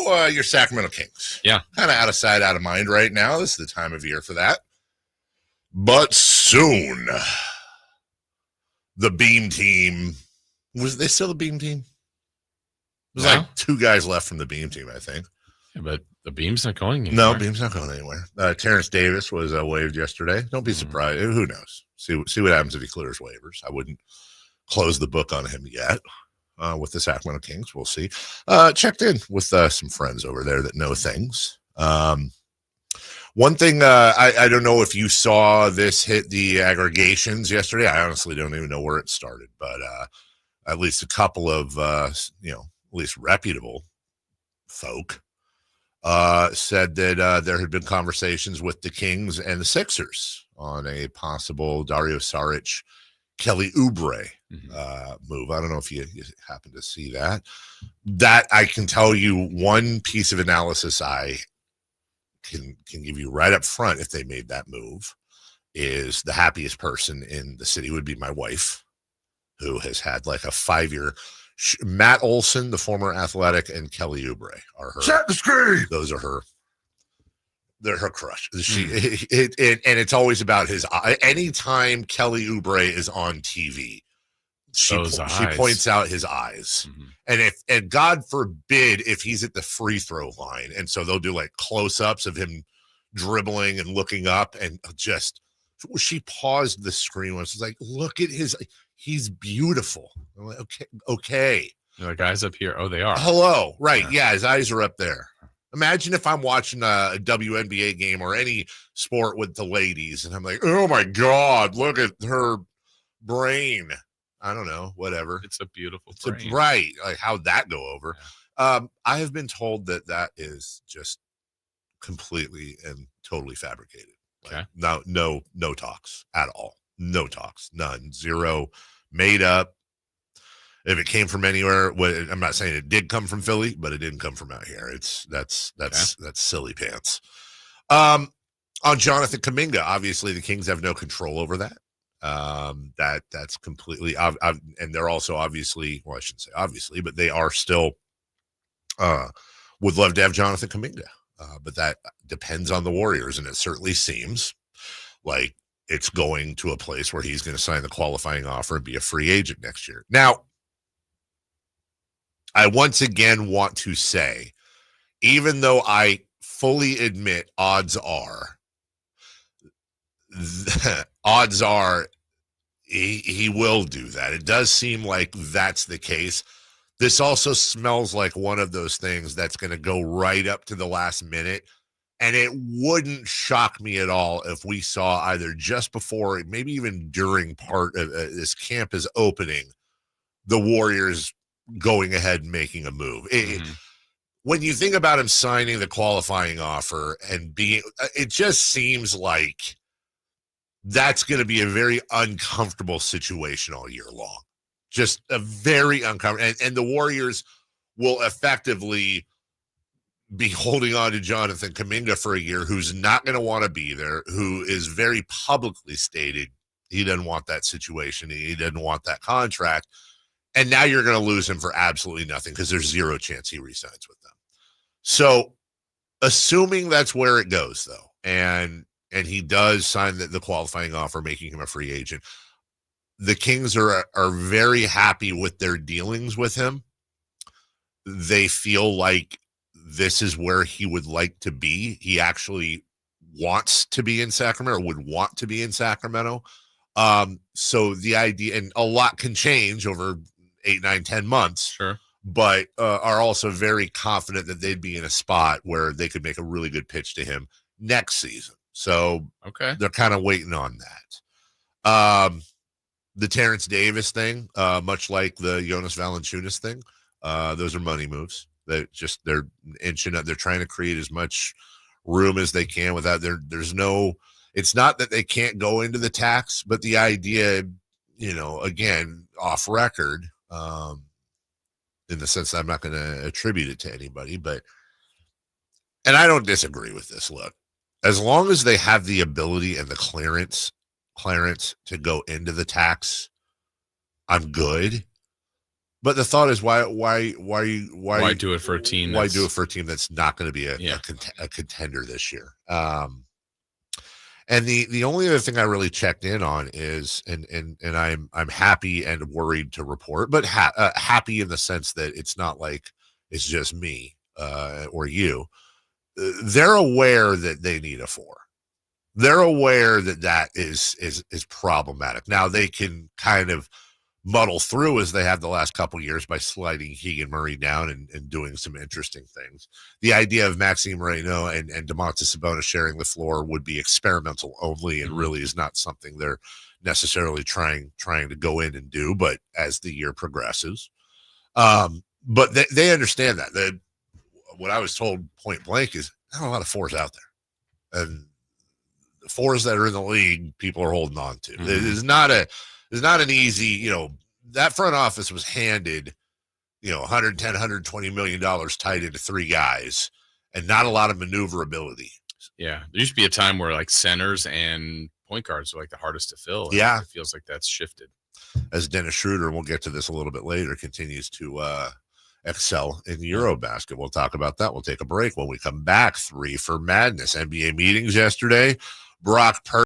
about your Sacramento Kings? Yeah. Kind of out of sight, out of mind right now. This is the time of year for that. But soon, the Beam Team, was they still the Beam Team? There's like 2 guys left from the Beam Team, I think. Yeah, but the Beam's not going anywhere. No, Beam's not going anywhere. Terrence Davis was waived yesterday. Don't be surprised. Who knows? See what happens if he clears waivers. I wouldn't close the book on him yet. With the Sacramento Kings, we'll see. Checked in with some friends over there that know things. One thing, I don't know if you saw this hit the aggregations yesterday. I honestly don't even know where it started, but at least a couple of, at least reputable folk said that there had been conversations with the Kings and the Sixers on a possible Dario Saric, Kelly Oubre move. I don't know if you happen to see that. That I can tell you one piece of analysis I can give you right up front if they made that move is the happiest person in the city would be my wife, who has had like a 5-year. Matt Olson, the former Athletic, and Kelly Oubre are her. Set the screen. Those are her. They're her crush. And it's always about his eye. Anytime Kelly Oubre is on TV, she points out his eyes. And God forbid if he's at the free throw line. And so they'll do like close-ups of him dribbling and looking up, and just she paused the screen once. She's like, look at he's beautiful. I'm like, okay. The guys up here, they are. Hello. Right. Yeah, his eyes are up there. Imagine if I'm watching a WNBA game or any sport with the ladies, and I'm like, oh my God, look at her brain. I don't know, whatever. It's a beautiful brain. Right. Like, how'd that go over? Yeah. I have been told that is just completely and totally fabricated. Like, no talks at all. No talks. None. Zero. Made up. If it came from anywhere, I'm not saying it did come from Philly, but it didn't come from out here. That's silly pants. On Jonathan Kuminga, obviously the Kings have no control over that. That's completely and they're also obviously, well, I shouldn't say obviously, but they are still would love to have Jonathan Kuminga, but that depends on the Warriors, and it certainly seems like it's going to a place where he's going to sign the qualifying offer and be a free agent next year. Now, I once again want to say, even though I fully admit odds are he will do that. It does seem like that's the case. This also smells like one of those things that's going to go right up to the last minute. And it wouldn't shock me at all if we saw either just before, maybe even during part of this camp is opening, the Warriors going ahead and making a move. When you think about him signing the qualifying offer and it just seems like that's going to be a very uncomfortable situation all year long. Just a very uncomfortable. And the Warriors will effectively be holding on to Jonathan Kuminga for a year, who's not going to want to be there, who is very publicly stated he doesn't want that situation. He doesn't want that contract. And now you're going to lose him for absolutely nothing because there's zero chance he resigns with them. So assuming that's where it goes, though, and he does sign the qualifying offer, making him a free agent, the Kings are very happy with their dealings with him. They feel like this is where he would like to be. He actually wants to be in Sacramento, or would want to be in Sacramento. So the idea, and a lot can change over 8, 9, 10 months. Sure. But are also very confident that they'd be in a spot where they could make a really good pitch to him next season. So they're kind of waiting on that. The Terrence Davis thing, much like the Jonas Valanciunas thing, those are money moves. They're inching up. They're trying to create as much room as they can without there's no, it's not that they can't go into the tax, but the idea, again, off record, in the sense that I'm not going to attribute it to anybody, and I don't disagree with this. Look, as long as they have the ability and the clearance to go into the tax, I'm good. But the thought is why do it for a team? Why do it for a team that's not going to be a contender this year? And the only other thing I really checked in on is, and I'm happy and worried to report, but happy in the sense that it's not like it's just me or you. They're aware that they need a 4. They're aware that is problematic. Now they can kind of muddle through as they have the last couple of years by sliding Keegan Murray down and doing some interesting things. The idea of Maxime Moreno and Domantas Sabonis sharing the floor would be experimental only, and really is not something they're necessarily trying to go in and do, but as the year progresses. But they understand that. What I was told point blank is not a lot of 4s out there. And the 4s that are in the league, people are holding on to. It's not an easy, that front office was handed, $110, $120 million tied into 3 guys and not a lot of maneuverability. Yeah. There used to be a time where like centers and point guards were like the hardest to fill. Yeah. It feels like that's shifted. As Dennis Schroeder, and we'll get to this a little bit later, continues to excel in Eurobasket. We'll talk about that. We'll take a break. When we come back, 3 for Madness. NBA meetings yesterday. Brock Purdy